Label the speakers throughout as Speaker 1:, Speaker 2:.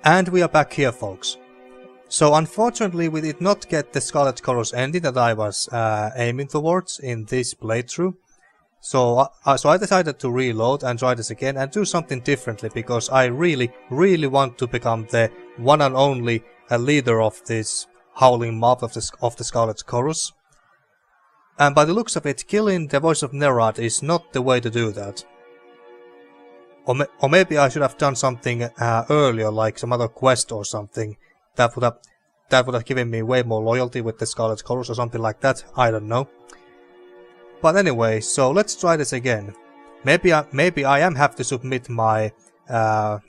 Speaker 1: And we are back here, folks. So unfortunately we did not get the Scarlet Chorus ending that I was aiming towards in this playthrough. So I decided to reload and try this again and do something differently, because I really want to become the one and only leader of this howling mob of the Scarlet Chorus. And by the looks of it, killing the voice of Nerad is not the way to do that. Or maybe I should have done something earlier, like some other quest or something that would have given me way more loyalty with the Scarlet Chorus or something like that. I don't know. But anyway, so let's try this again. Maybe I am have to submit my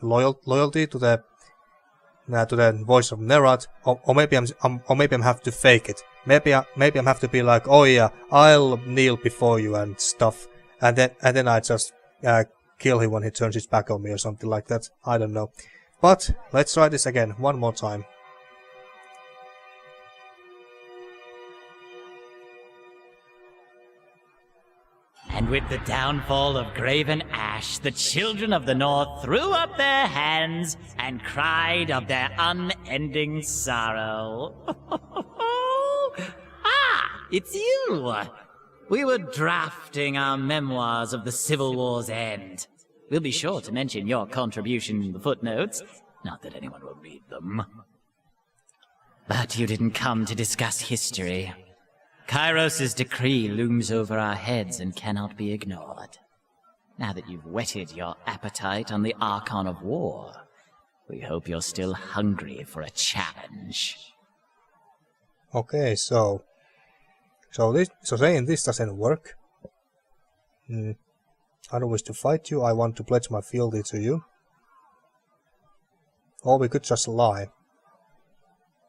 Speaker 1: loyalty to the voice of Nerad, or maybe I'm have to fake it. Maybe I'm have to be like, oh yeah, I'll kneel before you and stuff, and then I just kill him when he turns his back on me or something like that. I don't know. But let's try this again, one more time.
Speaker 2: And with the downfall of Graven Ash, the children of the North threw up their hands and cried of their unending sorrow. Ah, it's you! We were drafting our memoirs of the Civil War's end. We'll be sure to mention your contribution in the footnotes. Not that anyone will read them. But you didn't come to discuss history. Kairos' decree looms over our heads and cannot be ignored. Now that you've whetted your appetite on the Archon of War, we hope you're still hungry for a challenge.
Speaker 1: Okay, so saying this doesn't work. I don't wish to fight you. I want to pledge my fealty to you. Or we could just lie.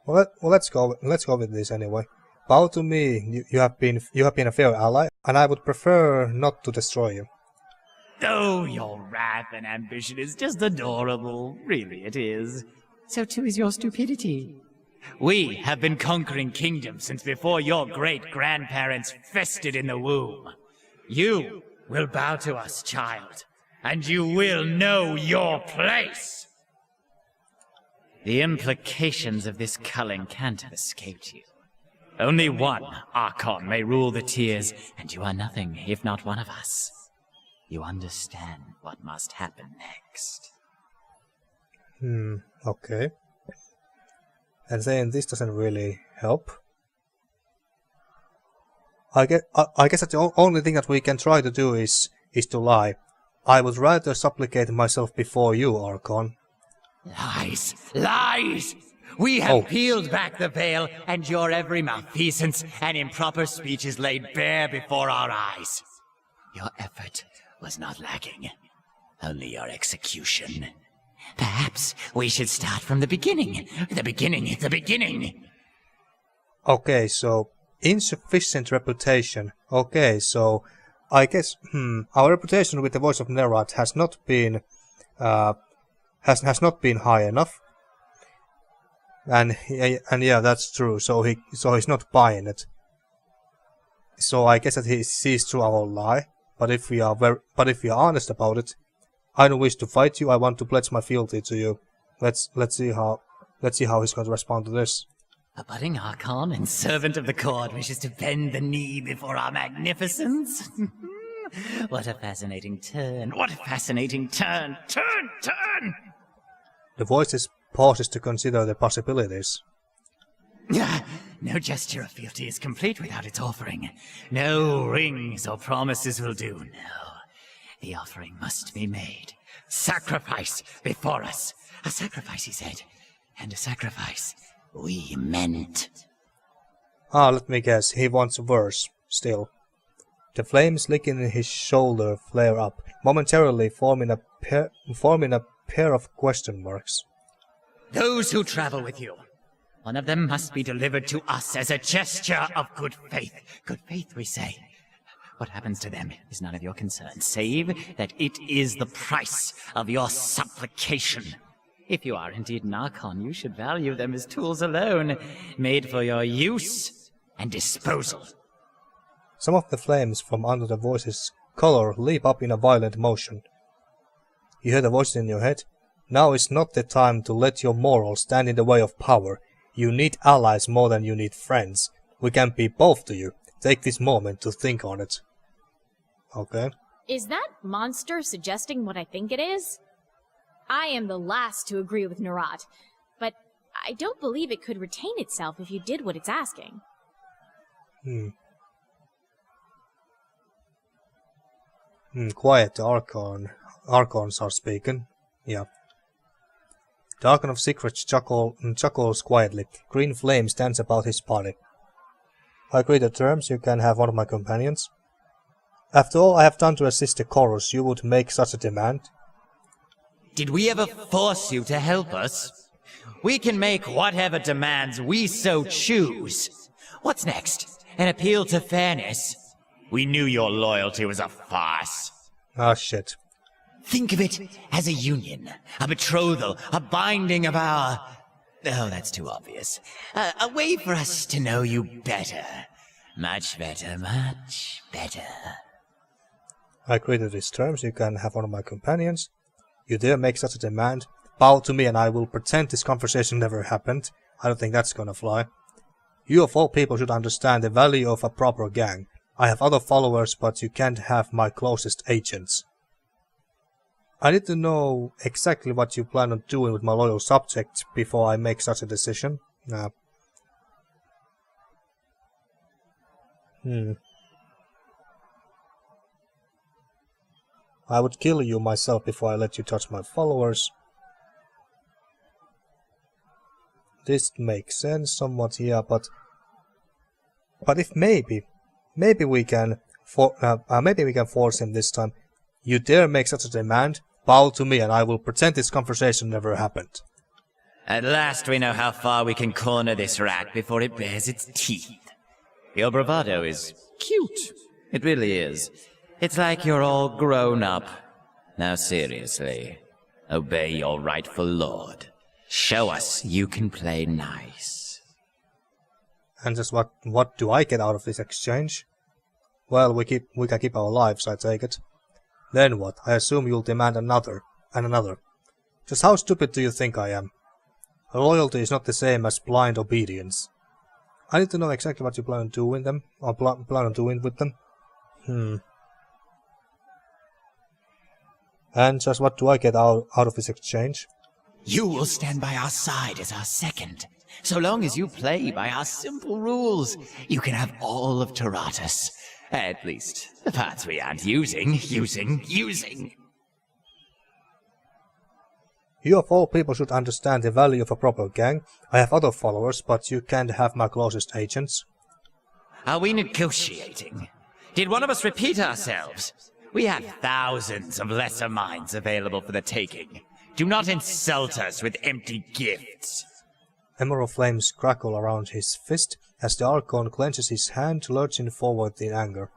Speaker 1: Well, let's go with this anyway. Bow to me. You have been a fair ally, and I would prefer not to destroy you.
Speaker 2: Oh, your wrath and ambition is just adorable. Really, it is. So too is your stupidity. We have been conquering kingdoms since before your great-grandparents festered in the womb. You will bow to us, child, and you will know your place. The implications of this culling can't have escaped you. Only one Archon may rule the tiers, and you are nothing if not one of us. You understand what must happen next.
Speaker 1: Okay. And saying this doesn't really help. I guess that the only thing that we can try to do is to lie. I would rather supplicate myself before you, Archon.
Speaker 2: Lies! Lies! We have peeled back the veil, and your every malfeasance and improper speech is laid bare before our eyes. Your effort was not lacking, only your execution. Perhaps we should start from the beginning. The beginning.
Speaker 1: Okay, so insufficient reputation. Okay, so I guess our reputation with the voice of Nerad has not been has not been high enough. And yeah, that's true. So he's not buying it. So I guess that he sees through our lie. But if we are honest about it, I don't wish to fight you. I want to pledge my fealty to you. Let's see how he's going to respond to this.
Speaker 2: A budding Archon and servant of the court wishes to bend the knee before our magnificence. What a fascinating turn! What a fascinating turn! Turn!
Speaker 1: The voice pauses to consider the possibilities.
Speaker 2: No gesture of fealty is complete without its offering. No rings or promises will do, no. The offering must be made. Sacrifice before us. A sacrifice, he said. And a sacrifice we meant.
Speaker 1: Let me guess. He wants a verse, still. The flames licking in his shoulder flare up, momentarily forming a pair of question marks.
Speaker 2: Those who travel with you, one of them must be delivered to us as a gesture of good faith. Good faith, we say. What happens to them is none of your concern, save that it is the price of your supplication. If you are indeed an Archon, you should value them as tools alone, made for your use and disposal.
Speaker 1: Some of the flames from under the voice's collar leap up in a violent motion. You hear the voices in your head? Now is not the time to let your morals stand in the way of power. You need allies more than you need friends. We can be both to you. Take this moment to think on it. Okay.
Speaker 3: Is that monster suggesting what I think it is? I am the last to agree with Nerat, but I don't believe it could retain itself if you did what it's asking.
Speaker 1: Quiet, the Archons are speaking. Yeah. The Archon of Secrets chuckles quietly. Green flame stands about his body. I agree to terms, you can have one of my companions. After all I have done to assist the chorus, you would make such a demand?
Speaker 2: Did we ever force you to help us? We can make whatever demands we so choose. What's next? An appeal to fairness? We knew your loyalty was a farce.
Speaker 1: Ah, shit.
Speaker 2: Think of it as a union, a betrothal, a binding of our... Oh, that's too obvious. A way for us to know you better. Much better, much better.
Speaker 1: I agree to these terms, you can have one of my companions. You dare make such a demand? Bow to me and I will pretend this conversation never happened. I don't think that's gonna fly. You of all people should understand the value of a proper gang. I have other followers, but you can't have my closest agents. I need to know exactly what you plan on doing with my loyal subject before I make such a decision. I would kill you myself before I let you touch my followers. This makes sense somewhat, yeah, but if maybe we can force him this time. You dare make such a demand? Bow to me and I will pretend this conversation never happened.
Speaker 2: At last we know how far we can corner this rat before it bares its teeth. Your bravado is cute. It really is. It's like you're all grown up. Now seriously, obey your rightful lord. Show us you can play nice.
Speaker 1: And just what do I get out of this exchange? Well, we can keep our lives, I take it. Then what? I assume you'll demand another, and another. Just how stupid do you think I am? Loyalty is not the same as blind obedience. I need to know exactly what you plan on doing them, or plan on doing with them. And just what do I get out of this exchange?
Speaker 2: You will stand by our side as our second. So long as you play by our simple rules, you can have all of Taratus. At least, the parts we aren't using.
Speaker 1: You of all people should understand the value of a proper gang. I have other followers, but you can't have my closest agents.
Speaker 2: Are we negotiating? Did one of us repeat ourselves? We have thousands of lesser minds available for the taking. Do not insult us with empty gifts.
Speaker 1: Emerald flames crackle around his fist as the Archon clenches his hand, lurching forward in anger.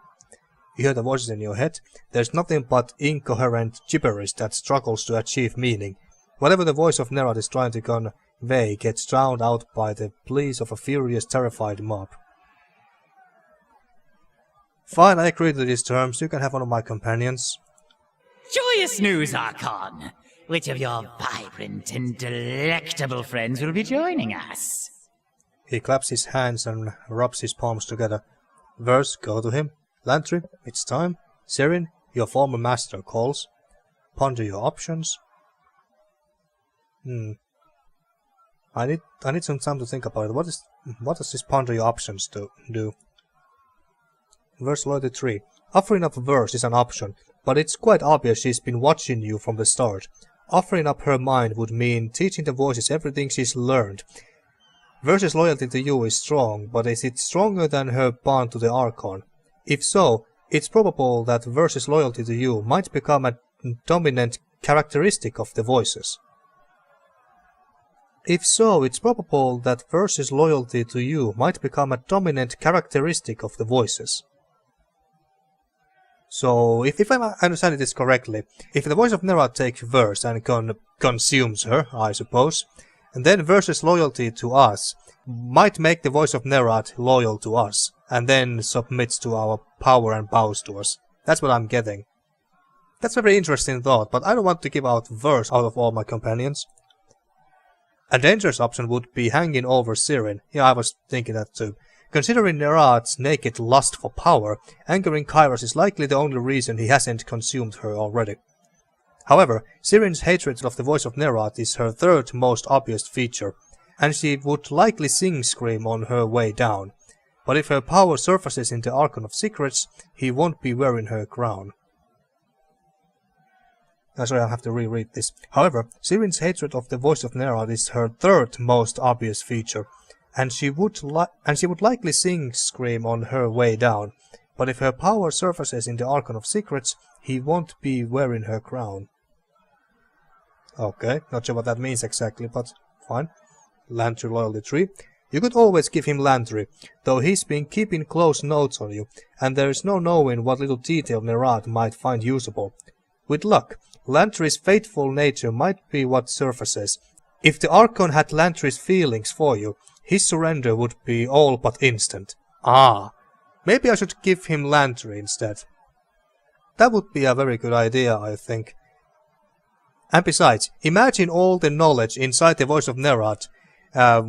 Speaker 1: You hear the voices in your head. There's nothing but incoherent gibberish that struggles to achieve meaning. Whatever the voice of Nerat is trying to convey gets drowned out by the pleas of a furious, terrified mob. Fine, I agree to these terms. You can have one of my companions.
Speaker 2: Joyous news, Archon! Which of your vibrant and delectable friends will be joining us?
Speaker 1: He claps his hands and rubs his palms together. Verse, go to him. Lantry, it's time. Sirin, your former master calls. Ponder your options. I need some time to think about it. What does this ponder your options do? Verse loyalty 3. Offering up verse is an option, but it's quite obvious she's been watching you from the start. Offering up her mind would mean teaching the voices everything she's learned. Verse's loyalty to you is strong, but is it stronger than her bond to the Archon? If so, it's probable that Verse's loyalty to you might become a dominant characteristic of the voices. So, if I'm understanding this correctly, if the voice of Nerat takes Verse and consumes her, I suppose, and then Verse's loyalty to us might make the voice of Nerat loyal to us, and then submits to our power and bows to us. That's what I'm getting. That's a very interesting thought, but I don't want to give out verse out of all my companions. A dangerous option would be hanging over Sirin. Yeah, I was thinking that too. Considering Nerat's naked lust for power, angering Kairos is likely the only reason he hasn't consumed her already. However, Sirin's hatred of the voice of Nerat is her third most obvious feature, and she would likely sing-scream on her way down. But if her power surfaces in the Archon of Secrets, he won't be wearing her crown. Sorry, I have to reread this. However, Sirin's hatred of the voice of Nerat is her third most obvious feature, and she would likely sing-scream on her way down. But if her power surfaces in the Archon of Secrets, he won't be wearing her crown. Okay, not sure what that means exactly, but fine. Lantry loyalty 3. You could always give him Lantry, though he's been keeping close notes on you, and there is no knowing what little detail Nerat might find usable. With luck, Lantry's faithful nature might be what surfaces. If the Archon had Lantry's feelings for you, his surrender would be all but instant. Ah, maybe I should give him Lantry instead. That would be a very good idea, I think. And besides, imagine all the knowledge inside the voice of Nerat,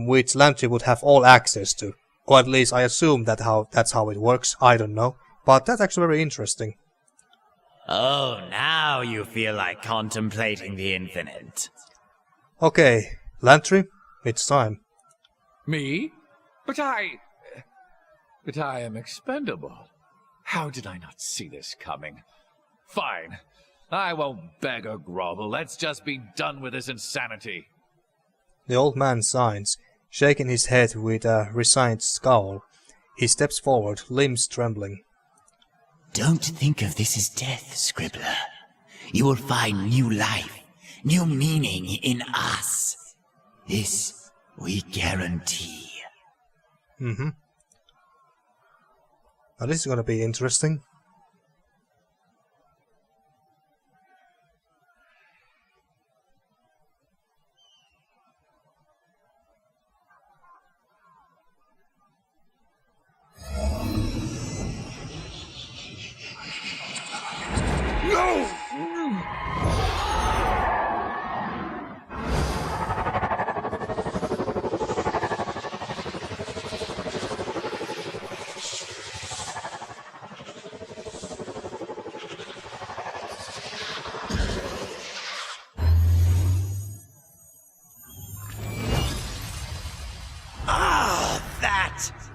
Speaker 1: which Lantry would have all access to. Or at least I assume that's how it works, I don't know. But that's actually very interesting.
Speaker 2: Oh, now you feel like contemplating the infinite.
Speaker 1: Okay, Lantry, it's time.
Speaker 4: Me? But I am expendable. How did I not see this coming? Fine. I won't beg or grovel. Let's just be done with this insanity.
Speaker 1: The old man signs, shaking his head with a resigned scowl. He steps forward, limbs trembling.
Speaker 2: Don't think of this as death, Scribbler. You will find new life, new meaning in us. This we guarantee.
Speaker 1: Mm-hmm. Now this is gonna be interesting.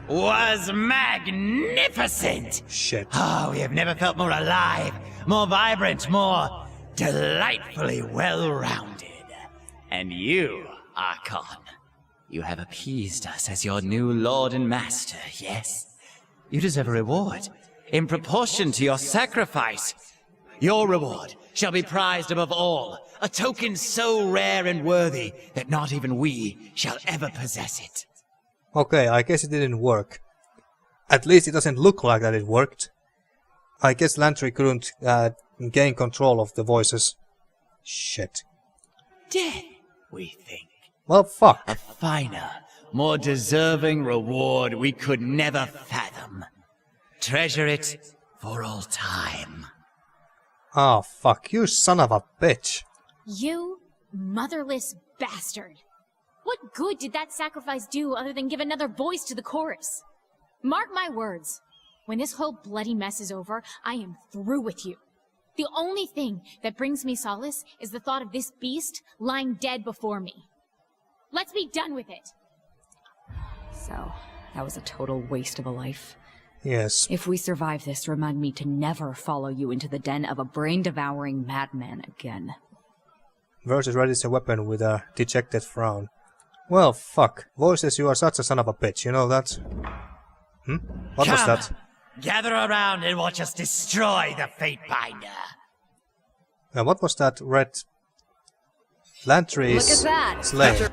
Speaker 2: Was magnificent!
Speaker 1: Shit.
Speaker 2: Oh, we have never felt more alive, more vibrant, more delightfully well-rounded. And you, Archon, you have appeased us as your new lord and master, yes? You deserve a reward, in proportion to your sacrifice. Your reward shall be prized above all, a token so rare and worthy that not even we shall ever possess it.
Speaker 1: Okay, I guess it didn't work. At least it doesn't look like that it worked. I guess Lantry couldn't gain control of the voices. Shit.
Speaker 2: Death, we think.
Speaker 1: Well, fuck.
Speaker 2: A finer, more deserving reward we could never fathom. Treasure it for all time.
Speaker 1: Ah, fuck. You son of a bitch.
Speaker 3: You motherless bastard. What good did that sacrifice do other than give another voice to the chorus? Mark my words. When this whole bloody mess is over, I am through with you. The only thing that brings me solace is the thought of this beast lying dead before me. Let's be done with it.
Speaker 5: So, that was a total waste of a life.
Speaker 1: Yes.
Speaker 5: If we survive this, remind me to never follow you into the den of a brain-devouring madman again.
Speaker 1: Versus readies a weapon with a dejected frown. Well, fuck. Voices, you are such a son of a bitch, you know that? What was that?
Speaker 2: Gather around and watch us destroy the Fatebinder.
Speaker 1: What was that red... Lantry is
Speaker 5: Look at that.
Speaker 1: slain.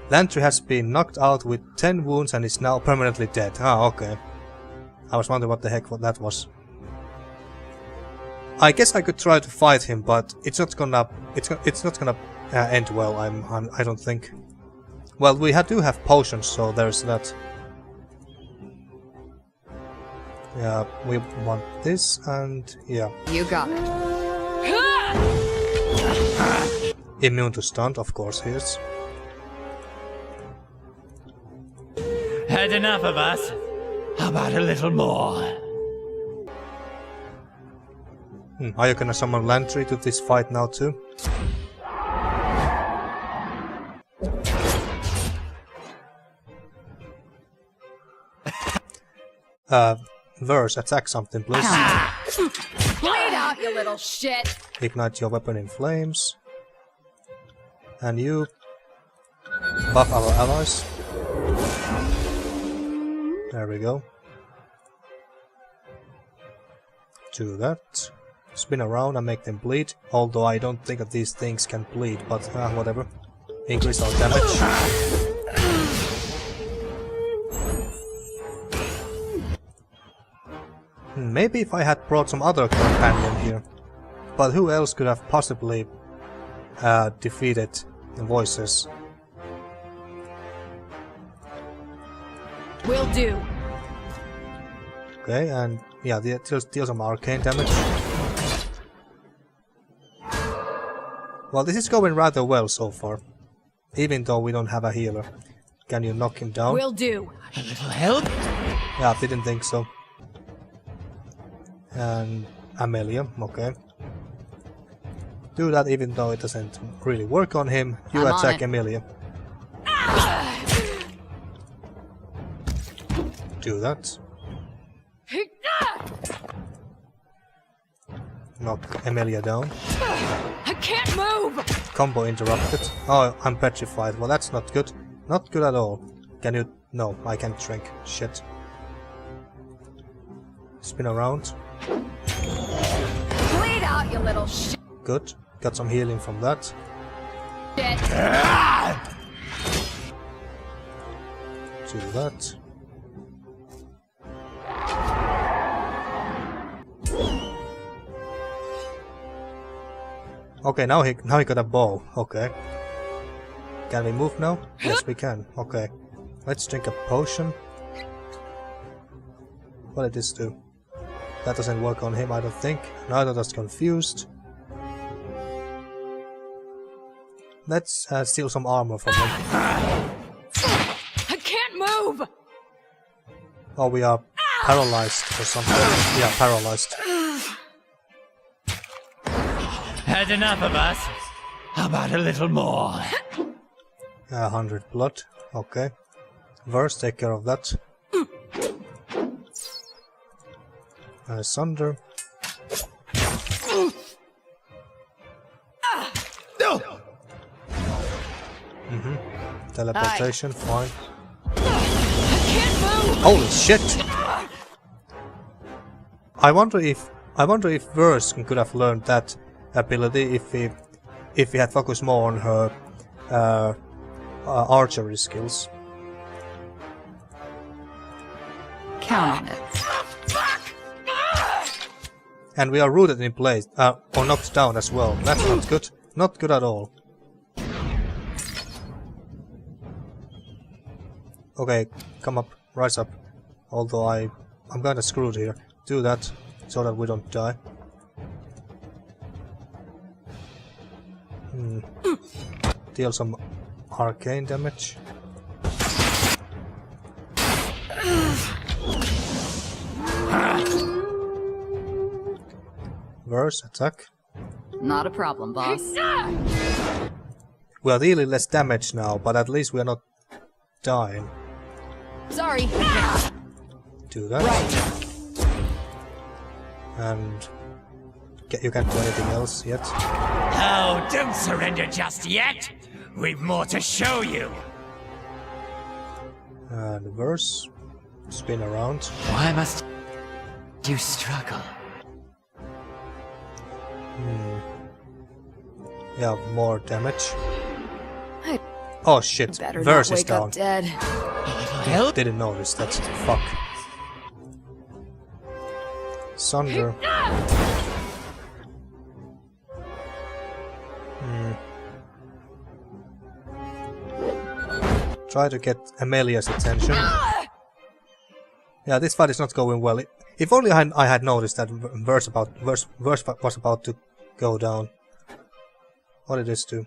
Speaker 1: Lantry has been knocked out with 10 wounds and is now permanently dead. Ah, okay. I was wondering what the heck that was. I guess I could try to fight him, but it's not gonna... It's not gonna end well, I don't think. Well, we do have potions, so there's that. Yeah, we want this, and yeah.
Speaker 5: You got it.
Speaker 1: Immune to stunt, of course he is.
Speaker 2: Had enough of us? How about a little more?
Speaker 1: Are you gonna summon Landry to this fight now too? Verse, attack something, please.
Speaker 5: Bleed out, you little shit!
Speaker 1: Ignite your weapon in flames. And you buff our allies. There we go. Do that. Spin around and make them bleed. Although I don't think that these things can bleed, but whatever. Increase our damage. Maybe if I had brought some other companion here. But who else could have possibly defeated the voices?
Speaker 5: Will do.
Speaker 1: Okay, and yeah, deal some arcane damage. Well, this is going rather well so far. Even though we don't have a healer. Can you knock him down?
Speaker 5: Will do.
Speaker 2: A little help?
Speaker 1: Yeah, I didn't think so. And Amelia, okay. Do that even though it doesn't really work on him. You
Speaker 5: I'm
Speaker 1: attack Amelia. Do that. Knock Amelia down.
Speaker 5: I can't move!
Speaker 1: Combo interrupted. Oh, I'm petrified. Well, that's not good. Not good at all. Can you... No, I can't drink. Shit. Spin around.
Speaker 5: Bleed out, you little shit!
Speaker 1: Good. Got some healing from that. Do that. Okay, now he got a bow. Okay. Can we move now? Yes, we can. Okay. Let's drink a potion. What did this do? That doesn't work on him, I don't think. Neither does confused. Let's steal some armor from him.
Speaker 5: I can't move!
Speaker 1: Oh, we are paralyzed or something. Yeah, paralyzed.
Speaker 2: Had enough of us? How about a little more?
Speaker 1: 100 blood. Okay. Verse, take care of that. Sunder. Teleportation, fine. Holy shit! I wonder if Verse could have learned that ability if he had focused more on her archery skills.
Speaker 5: Count on it.
Speaker 1: And we are rooted in place, or knocked down as well. That's not good. Not good at all. Okay, come up, rise up. Although I'm kinda screwed here. Do that, so that we don't die. Deal some arcane damage. Verse, attack.
Speaker 5: Not a problem, boss.
Speaker 1: We are dealing less damage now, but at least we are not dying.
Speaker 5: Sorry.
Speaker 1: Do that.
Speaker 5: Right.
Speaker 1: And you can't do anything else yet.
Speaker 2: Oh, don't surrender just yet! We've more to show you!
Speaker 1: And Verse. Spin around.
Speaker 2: Why must you struggle?
Speaker 1: Yeah, more damage.
Speaker 5: I
Speaker 1: Oh shit,
Speaker 5: better
Speaker 1: Verse
Speaker 5: not
Speaker 1: is
Speaker 5: wake
Speaker 1: down.
Speaker 5: up dead.
Speaker 2: Help?
Speaker 1: Didn't notice that. Fuck. Sunder. Try to get Amelia's attention. Yeah, this fight is not going well. If only I had noticed that Verse was about to go down. What did this do?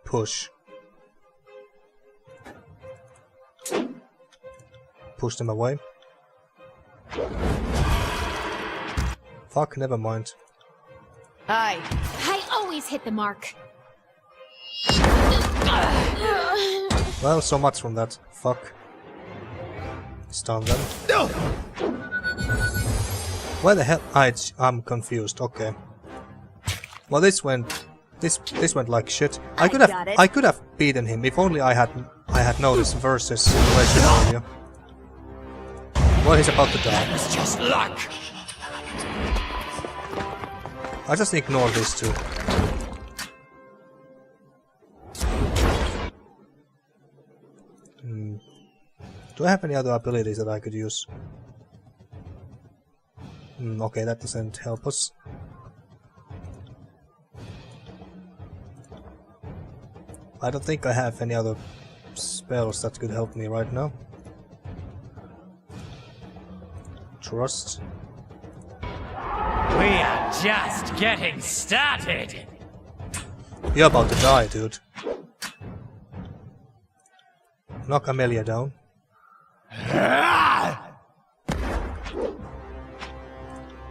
Speaker 1: Push. Push them away. Fuck, never mind.
Speaker 3: I always hit the mark.
Speaker 1: Well, so much from that. Fuck. Stun them. Where the hell? I'm confused. Okay. Well, this went like shit. I could have beaten him if only I had noticed versus situation earlier. Well, he's about to die.
Speaker 2: It's just luck.
Speaker 1: I just ignore these two. Do I have any other abilities that I could use? Okay, that doesn't help us. I don't think I have any other spells that could help me right now. Trust.
Speaker 2: We are just getting started.
Speaker 1: You're about to die, dude. Knock Amelia down.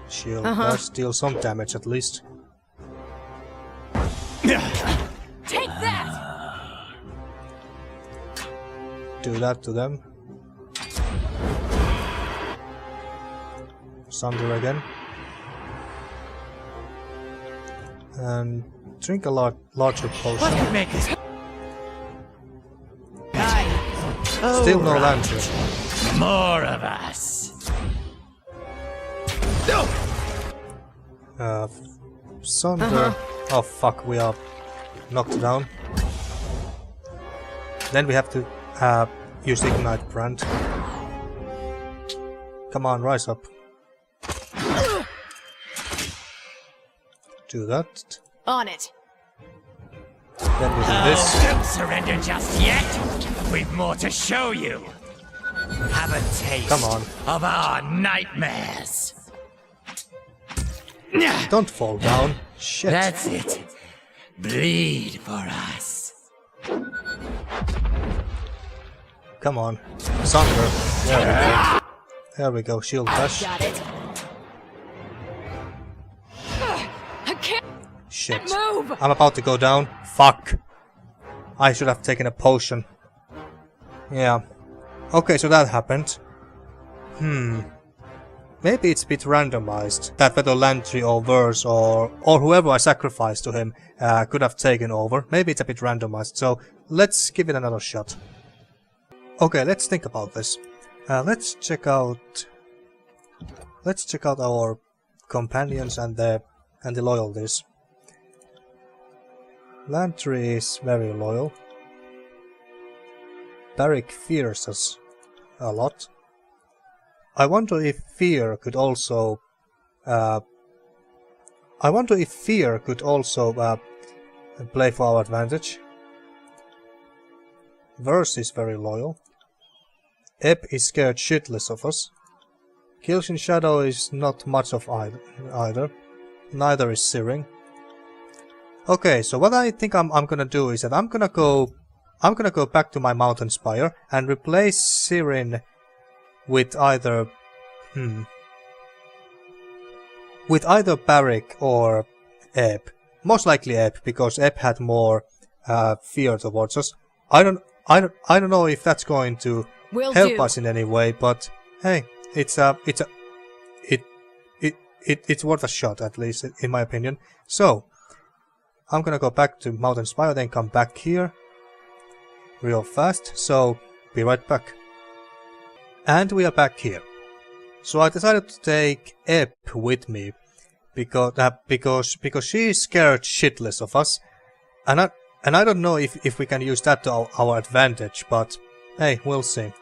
Speaker 1: Shield does deal some damage at least.
Speaker 3: Take that!
Speaker 1: Do that to them. Sunder again. And drink a larger potion.
Speaker 2: What could make us?
Speaker 1: Still no lantern.
Speaker 2: More of us.
Speaker 1: Sunder. Oh fuck, we are knocked down. Then we have to use Ignite Brand. Come on, rise up. Do that.
Speaker 3: On it.
Speaker 1: Then we do this.
Speaker 2: Don't surrender just yet. We've more to show you. Have a taste
Speaker 1: Come on.
Speaker 2: of our nightmares.
Speaker 1: Don't fall down. Shit.
Speaker 2: That's it. Bleed for us.
Speaker 1: Come on. Sunder. There we go. There we go. Shield dash.
Speaker 3: Got it. I can't
Speaker 1: Shit.
Speaker 3: move!
Speaker 1: I'm about to go down. Fuck. I should have taken a potion. Yeah. Okay, so that happened. Maybe it's a bit randomized. That whether Lantry or Verse or whoever I sacrificed to him could have taken over. Maybe it's a bit randomized. So let's give it another shot. Okay, let's think about this. Let's check out our companions and the loyalties. Lantry is very loyal. Barrick fears us a lot. I wonder if fear could also play for our advantage. Verse is very loyal. Ebb is scared shitless of us. Killshin Shadow is not much of either. Neither is Sirin. Okay, so what I think I'm gonna do is that I'm gonna go back to my mountain spire and replace Sirin with either Barrick or Ebb. Most likely Ebb, because Ebb had more fear towards us. I don't know if that's going to help us in any way, but hey, it's worth a shot, at least in my opinion. So I'm gonna go back to Mountain Spire, then come back here real fast. So be right back. And we are back here. So I decided to take Ebb with me because she is scared shitless of us, and I don't know if we can use that to our advantage, but hey, we'll see.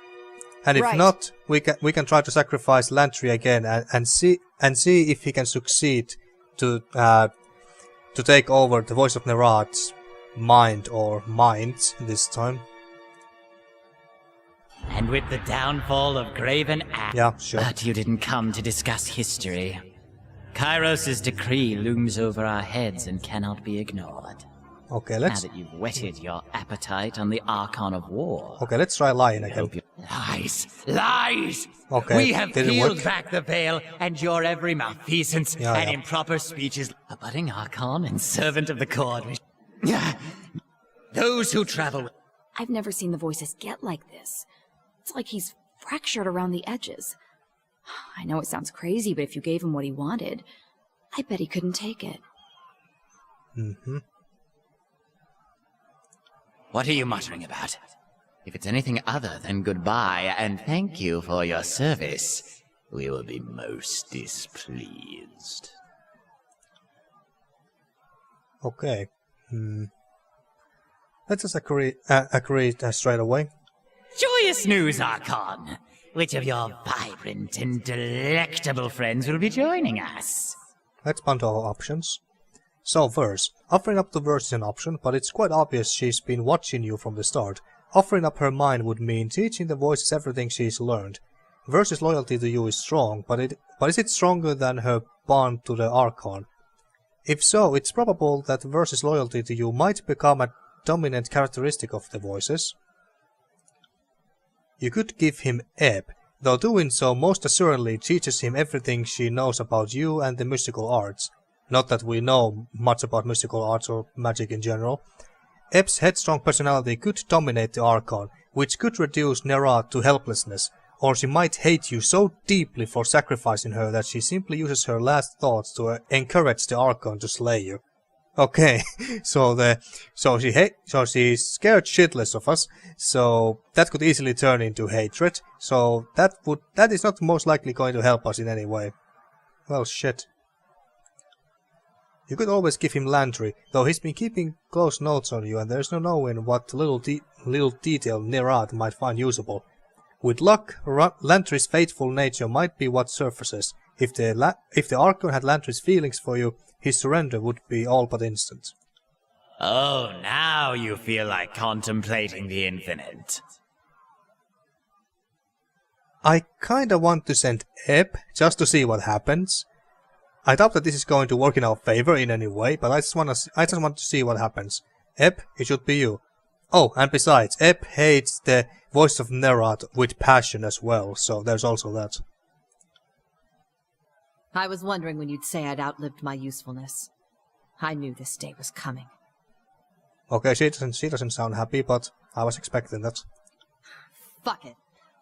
Speaker 1: And if not, we can try to sacrifice Lantry again and see if he can succeed to take over the voice of Nerad's mind or minds this time.
Speaker 2: And with the downfall of Graven Axe.
Speaker 1: Yeah, sure.
Speaker 2: But you didn't come to discuss history. Kairos' decree looms over our heads and cannot be ignored.
Speaker 1: Okay,
Speaker 2: Now
Speaker 1: let's...
Speaker 2: that you've whetted your appetite on the Archon of War.
Speaker 1: Okay, let's try lying again.
Speaker 2: Lies! Lies!
Speaker 1: Okay,
Speaker 2: We have
Speaker 1: didn't
Speaker 2: peeled
Speaker 1: work.
Speaker 2: back the veil, and your every malfeasance
Speaker 1: Yeah,
Speaker 2: and
Speaker 1: yeah.
Speaker 2: improper speeches. A budding Archon and servant of the court. Those who travel with...
Speaker 5: I've never seen the voices get like this. It's like he's fractured around the edges. I know it sounds crazy, but if you gave him what he wanted, I bet he couldn't take it.
Speaker 1: Mm-hmm.
Speaker 2: What are you muttering about? If it's anything other than goodbye and thank you for your service, we will be most displeased.
Speaker 1: Okay. Let's just agree straight away.
Speaker 2: Joyous news, Archon! Which of your vibrant and delectable friends will be joining us?
Speaker 1: Let's punt our options. So verse. Offering up the verse is an option, but it's quite obvious she's been watching you from the start. Offering up her mind would mean teaching the voices everything she's learned. Verse's loyalty to you is strong, but is it stronger than her bond to the Archon? If so, it's probable that Verse's loyalty to you might become a dominant characteristic of the voices. You could give him Ebb, though doing so most assuredly teaches him everything she knows about you and the mystical arts. Not that we know much about mystical arts or magic in general. Ebb's headstrong personality could dominate the Archon, which could reduce Nerad to helplessness, or she might hate you so deeply for sacrificing her that she simply uses her last thoughts to encourage the Archon to slay you. Okay, so she's scared shitless of us, so that could easily turn into hatred, so that is not most likely going to help us in any way. Well, shit. You could always give him Landry, though he's been keeping close notes on you and there's no knowing what little detail Nerad might find usable. With luck, Landry's faithful nature might be what surfaces. If the Archon had Landry's feelings for you, his surrender would be all but instant.
Speaker 2: Oh, now you feel like contemplating the infinite.
Speaker 1: I kinda want to send Ebb, just to see what happens. I doubt that this is going to work in our favor in any way, but I just want to see what happens. Ebb, it should be you. Oh, and besides, Ebb hates the voice of Nerad with passion as well, so there's also that.
Speaker 6: I was wondering when you'd say I'd outlived my usefulness. I knew this day was coming.
Speaker 1: Okay, she doesn't sound happy, but I was expecting that.
Speaker 6: Fuck it.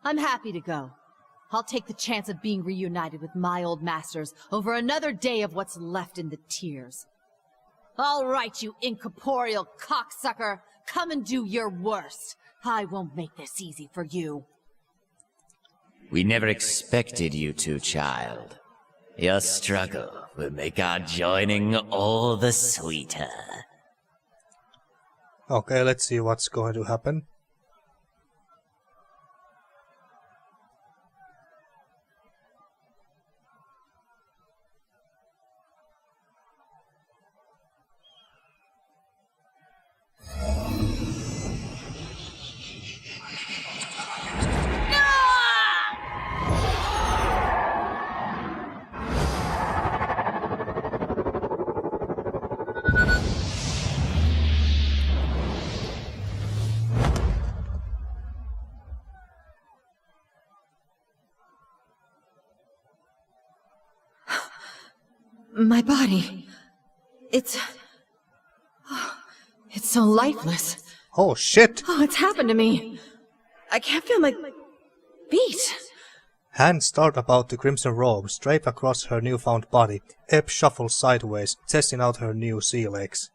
Speaker 6: I'm happy to go. I'll take the chance of being reunited with my old masters over another day of what's left in the tears. All right, you incorporeal cocksucker, come and do your worst. I won't make this easy for you.
Speaker 2: We never expected you to, child. Your struggle will make our joining all the sweeter.
Speaker 1: Okay, let's see what's going to happen.
Speaker 6: My body. It's so lifeless.
Speaker 1: Oh shit!
Speaker 6: Oh, it's happened to me. I can't feel my beat.
Speaker 1: Hands start about the crimson robe, straight across her newfound body. Ebb shuffles sideways, testing out her new sea legs.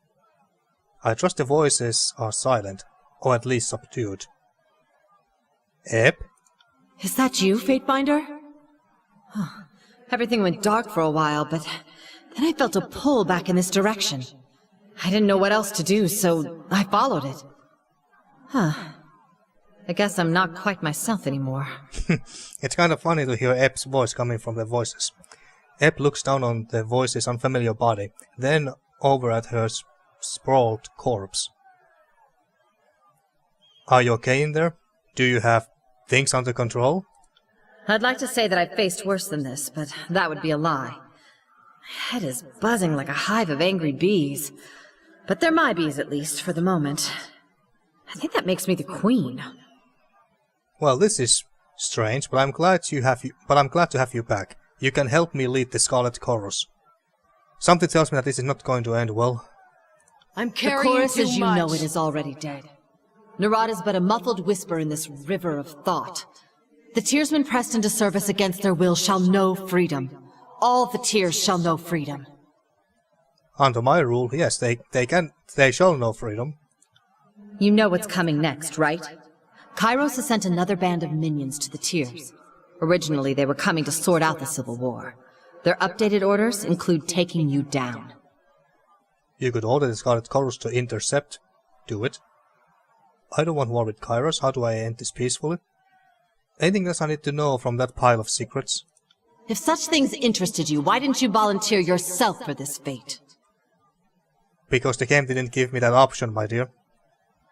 Speaker 1: I trust the voices are silent, or at least subdued. Ebb?
Speaker 6: Is that you, Fatebinder? Huh. Everything went dark for a while, but then I felt a pull back in this direction. I didn't know what else to do, so I followed it. Huh. I guess I'm not quite myself anymore.
Speaker 1: It's kind of funny to hear Ebb's voice coming from the voices. Ebb looks down on the voice's unfamiliar body, then over at her sprawled corpse. Are you okay in there? Do you have things under control?
Speaker 6: I'd like to say that I've faced worse than this, but that would be a lie. My head is buzzing like a hive of angry bees.
Speaker 5: But they're my bees, at least, for the moment. I think that makes me the queen.
Speaker 1: Well, this is strange, but I'm glad to have you back. You can help me lead the Scarlet Chorus. Something tells me that this is not going to end well.
Speaker 6: I'm carrying
Speaker 5: the chorus,
Speaker 6: too
Speaker 5: as you
Speaker 6: much.
Speaker 5: know it, is already dead. Narad is but a muffled whisper in this river of thought. The tearsmen pressed into service against their will shall know freedom. All the tears shall know freedom.
Speaker 1: Under my rule, yes, they shall know freedom.
Speaker 5: You know what's coming next, right? Kairos has sent another band of minions to the Tears. Originally, they were coming to sort out the Civil War. Their updated orders include taking you down.
Speaker 1: You could order the Scarlet Chorus to intercept. Do it. I don't want war with Kairos. How do I end this peacefully? Anything else I need to know from that pile of secrets?
Speaker 6: If such things interested you, why didn't you volunteer yourself for this fate?
Speaker 1: Because the game didn't give me that option, my dear.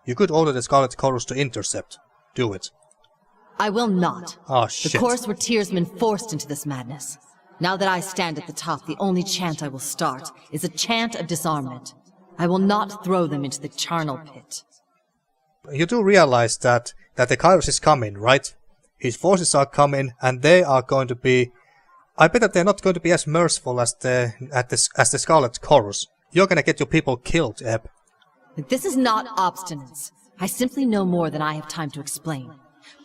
Speaker 1: You could order the Scarlet Chorus to intercept. Do it.
Speaker 6: I will not.
Speaker 1: Oh, shit.
Speaker 6: The chorus were tearsmen forced into this madness. Now that I stand at the top, the only chant I will start is a chant of disarmament. I will not throw them into the charnel pit.
Speaker 1: You do realize that the Kairos is coming, right? His forces are coming, and they are going to be... I bet that they're not going to be as merciful as the Scarlet Chorus. You're gonna get your people killed, Eb.
Speaker 6: This is not obstinance. I simply know more than I have time to explain.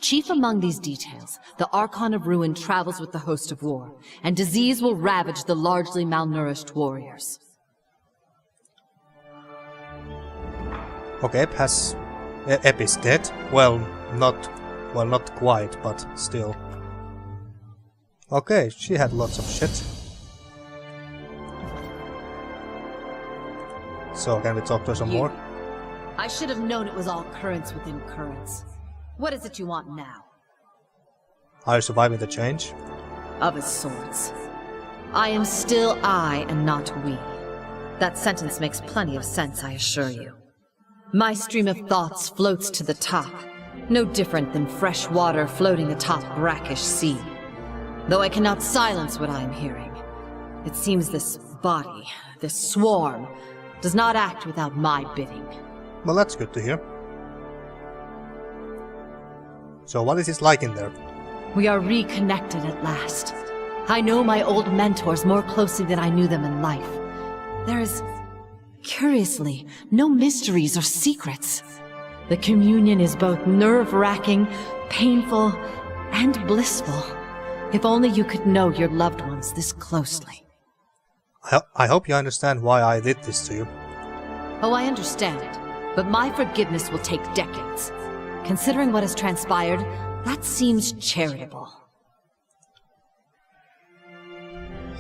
Speaker 6: Chief among these details, the Archon of Ruin travels with the host of war, and disease will ravage the largely malnourished warriors.
Speaker 1: Okay, Eb is dead. Well, not quite, but still. Okay, she had lots of shit. So, can we talk to her some more?
Speaker 6: I should have known it was all currents within currents. What is it you want now?
Speaker 1: Are you surviving the change?
Speaker 6: Of its sorts. I am still I and not we. That sentence makes plenty of sense, I assure you. My stream of thoughts floats to the top, no different than fresh water floating atop brackish sea. Though I cannot silence what I am hearing, it seems this body, this swarm, does not act without my bidding.
Speaker 1: Well, that's good to hear. So what is it like in there?
Speaker 6: We are reconnected at last. I know my old mentors more closely than I knew them in life. There is, curiously, no mysteries or secrets. The communion is both nerve-wracking, painful, and blissful. If only you could know your loved ones this closely.
Speaker 1: I hope you understand why I did this to you.
Speaker 6: Oh, I understand. But my forgiveness will take decades. Considering what has transpired, that seems charitable.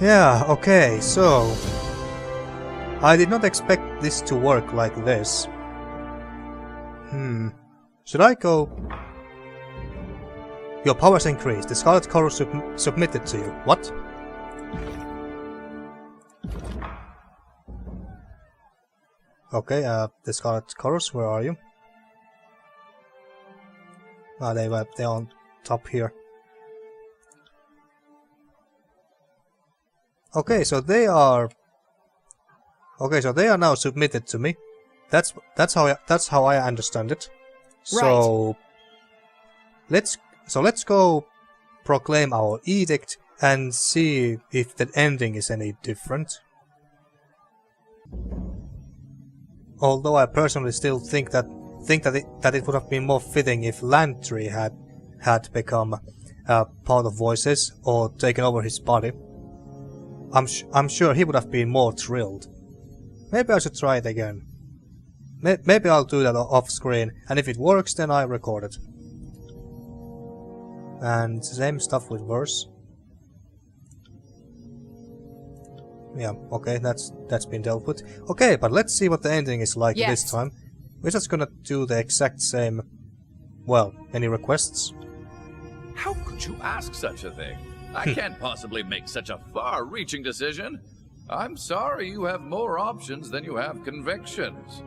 Speaker 1: Yeah, okay, so... I did not expect this to work like this. Should I go... Your powers increased. The Scarlet Chorus submitted to you. What? Okay, the Scarlet Chorus, where are you? Ah, they're on top here. Okay, so they are... Okay, so they are now submitted to me. That's how I understand it. So let's go proclaim our edict and see if the ending is any different. Although I personally still think that it would have been more fitting if Lantry had become part of Voices or taken over his body. I'm sure he would have been more thrilled. Maybe I should try it again. Maybe I'll do that off screen, and if it works, then I record it. And same stuff with verse. Yeah, okay, that's been dealt with. Okay, but let's see what the ending is like this time. We're just gonna do the exact same... Well, any requests?
Speaker 4: How could you ask such a thing? I can't possibly make such a far-reaching decision. I'm sorry you have more options than you have convictions.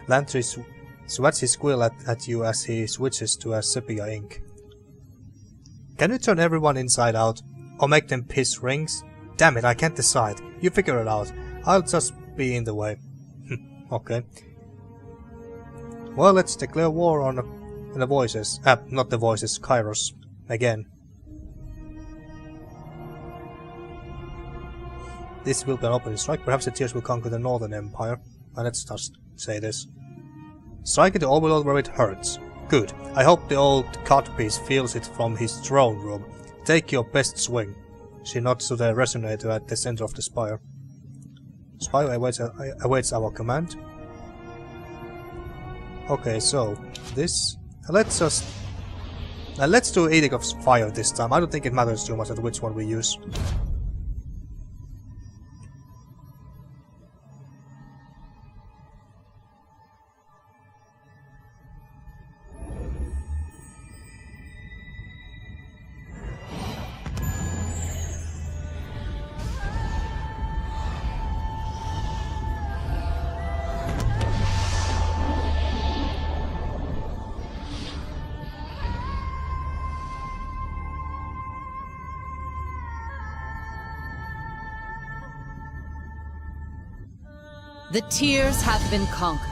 Speaker 1: Lantry swats his quill at you as he switches to a sepia ink. Can you turn everyone inside out? Or make them piss rings? Damn it, I can't decide. You figure it out. I'll just be in the way. Okay. Well, let's declare war on the voices. Not the voices, Kairos. Again. This will be an opening strike. Perhaps the Tears will conquer the Northern Empire. And let's just say this. Strike at the Overlord where it hurts. Good. I hope the old codpiece feels it from his throne room. Take your best swing. She nods to the resonator at the center of the spire. Spire awaits our command. Okay, so this. Let's do Edict of Fire this time. I don't think it matters too much which one we use.
Speaker 6: The Tears have been conquered,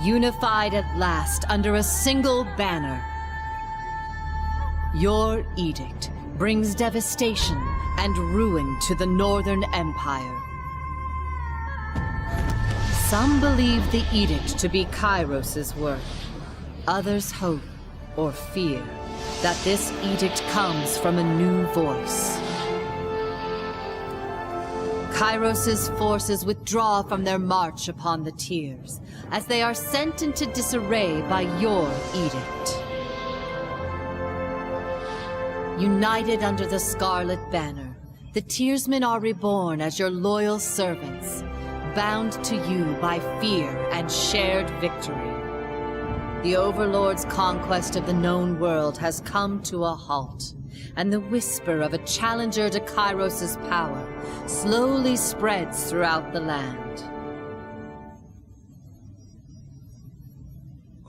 Speaker 6: unified at last under a single banner. Your edict brings devastation and ruin to the Northern Empire. Some believe the edict to be Kairos' work. Others hope, or fear, that this edict comes from a new voice. Kairos' forces withdraw from their march upon the Tears, as they are sent into disarray by your edict. United under the Scarlet Banner, the Tearsmen are reborn as your loyal servants, bound to you by fear and shared victory. The Overlord's conquest of the known world has come to a halt, and the whisper of a challenger to Kairos' power slowly spreads throughout the land.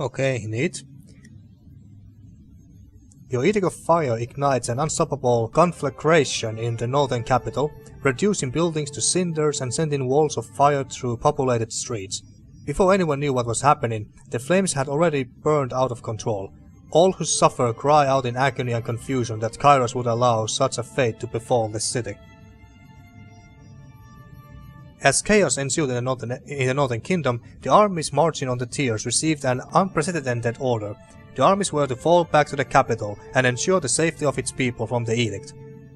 Speaker 1: Okay, neat. Your Edict of Fire ignites an unstoppable conflagration in the northern capital, reducing buildings to cinders and sending walls of fire through populated streets. Before anyone knew what was happening, the flames had already burned out of control. All who suffer cry out in agony and confusion that Kairos would allow such a fate to befall the city. As chaos ensued in the Northern Kingdom, the armies marching on the Tears received an unprecedented order. The armies were to fall back to the capital and ensure the safety of its people from the edict.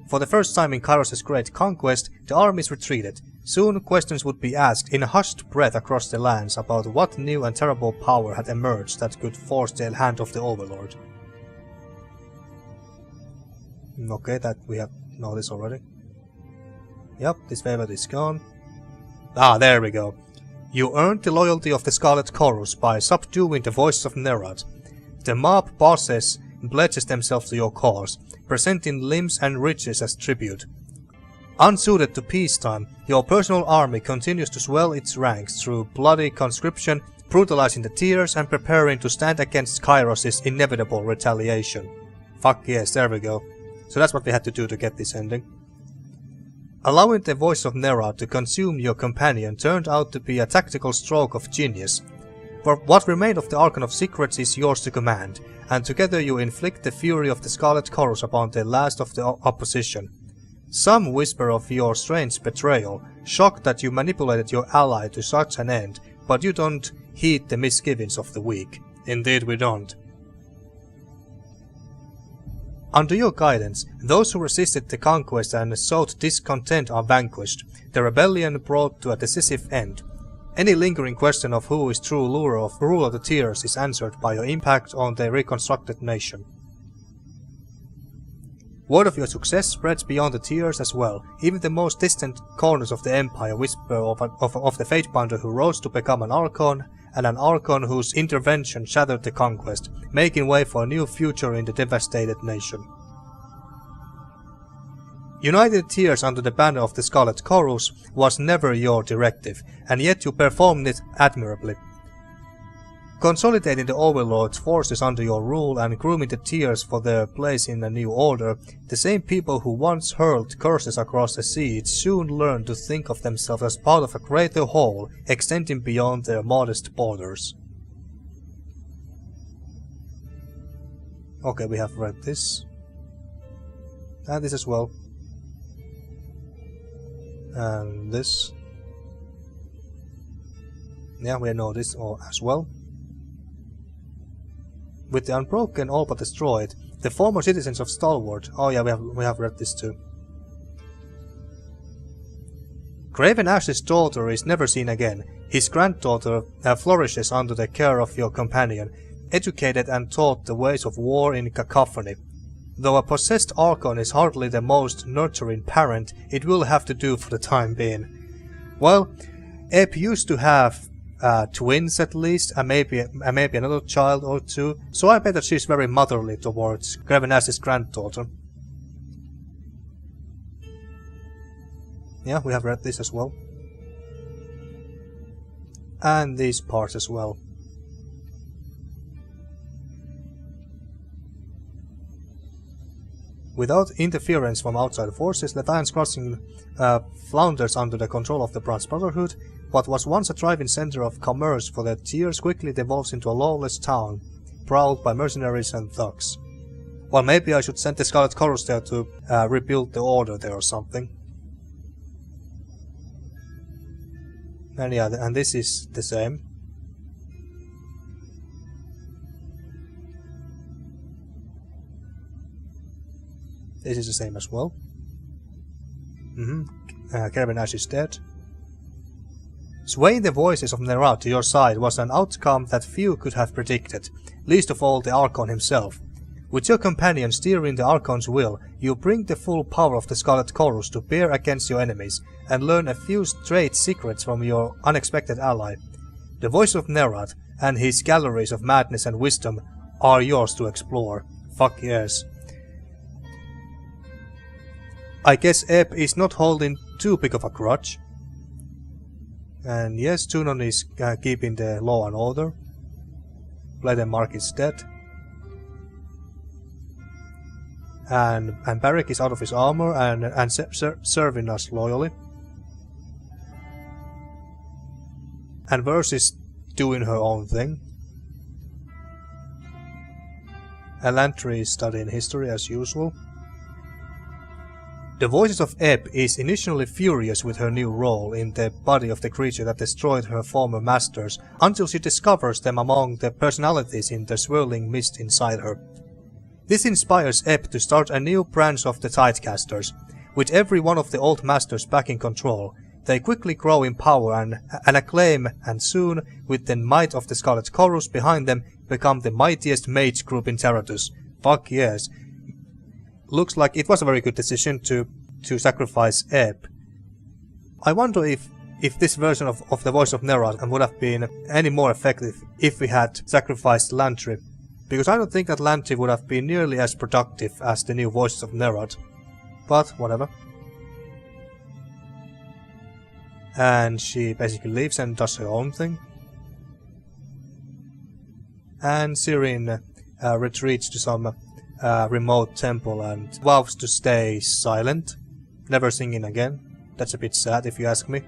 Speaker 1: For the first time in Kairos' great conquest, the armies retreated. Soon questions would be asked in a hushed breath across the lands about what new and terrible power had emerged that could force the hand of the Overlord. Okay, that we have noticed already. Yep, this favor is gone. Ah, there we go. You earned the loyalty of the Scarlet Chorus by subduing the voices of Nerad. The mob bosses pledges themselves to your cause, presenting limbs and riches as tribute. Unsuited to peacetime, your personal army continues to swell its ranks through bloody conscription, brutalizing the Tears and preparing to stand against Kairos' inevitable retaliation. Fuck yes, there we go. So that's what we had to do to get this ending. Allowing the voice of Nerad to consume your companion turned out to be a tactical stroke of genius. For what remained of the Archon of Secrets is yours to command, and together you inflict the fury of the Scarlet Chorus upon the last of the opposition. Some whisper of your strange betrayal, shocked that you manipulated your ally to such an end, but you don't heed the misgivings of the weak. Indeed we don't. Under your guidance, those who resisted the conquest and sowed discontent are vanquished, the rebellion brought to a decisive end. Any lingering question of who is true ruler of the Tears is answered by your impact on the reconstructed nation. Word of your success spreads beyond the Tears as well. Even the most distant corners of the Empire whisper of the Fatebounder who rose to become an Archon, and an Archon whose intervention shattered the conquest, making way for a new future in the devastated nation. United Tears under the banner of the Scarlet Chorus was never your directive, and yet you performed it admirably. Consolidating the Overlord's forces under your rule and grooming the tiers for their place in the new order, the same people who once hurled curses across the seas soon learn to think of themselves as part of a greater whole, extending beyond their modest borders. Okay, we have read this. And this as well. And this. Yeah, we know this as well. With the unbroken all but destroyed, the former citizens of Stalwart. Oh yeah, we have read this too. Craven Ash's daughter is never seen again. His granddaughter flourishes under the care of your companion, educated and taught the ways of war in cacophony. Though a possessed Archon is hardly the most nurturing parent, it will have to do for the time being. Well, Eb used to have twins at least, and maybe another child or two, so I bet that she's very motherly towards Craven Ash's granddaughter. Yeah, we have read this as well. And these parts as well. Without interference from outside forces, Leviathan's Crossing flounders under the control of the Bronze Brotherhood. What was once a thriving center of commerce for the tiers quickly devolves into a lawless town, prowled by mercenaries and thugs. Well, maybe I should send the Scarlet Chorus there to rebuild the order there or something. And yeah, and this is the same. This is the same as well. Craven Ash is dead. Swaying the voices of Nerat to your side was an outcome that few could have predicted, least of all the Archon himself. With your companion steering the Archon's will, you bring the full power of the Scarlet Chorus to bear against your enemies, and learn a few trade secrets from your unexpected ally. The voice of Nerat, and his galleries of madness and wisdom, are yours to explore. Fuck yes. I guess Eb is not holding too big of a grudge. And yes, Tunon is keeping the law and order. Bledenmark is dead. And Barrick is out of his armor and serving us loyally. And Verse is doing her own thing. Elantri is studying history as usual. The voices of Eb is initially furious with her new role in the body of the creature that destroyed her former masters, until she discovers them among the personalities in the swirling mist inside her. This inspires Eb to start a new branch of the Tidecasters. With every one of the old masters back in control, they quickly grow in power and acclaim, and soon, with the might of the Scarlet Chorus behind them, become the mightiest mage group in Terratus. Fuck yes. Looks like it was a very good decision to sacrifice Eb. I wonder if this version of the voice of Nerat would have been any more effective if we had sacrificed Lantry, because I don't think that Lantry would have been nearly as productive as the new voices of Nerat. But whatever. And she basically leaves and does her own thing. And Sirin retreats to some remote temple and vows to stay silent, never singing again. That's a bit sad if you ask me.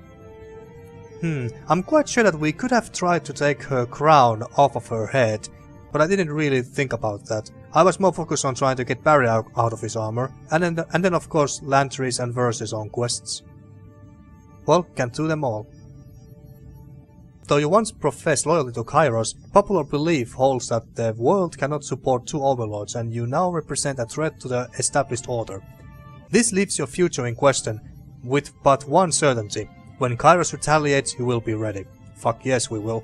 Speaker 1: I'm quite sure that we could have tried to take her crown off of her head, but I didn't really think about that. I was more focused on trying to get Barry out of his armor, and then of course Lantry's and Verse's own quests. Well, can't do them all. Though you once professed loyalty to Kairos, popular belief holds that the world cannot support two overlords, and you now represent a threat to the established order. This leaves your future in question, with but one certainty. When Kairos retaliates, you will be ready. Fuck yes, we will.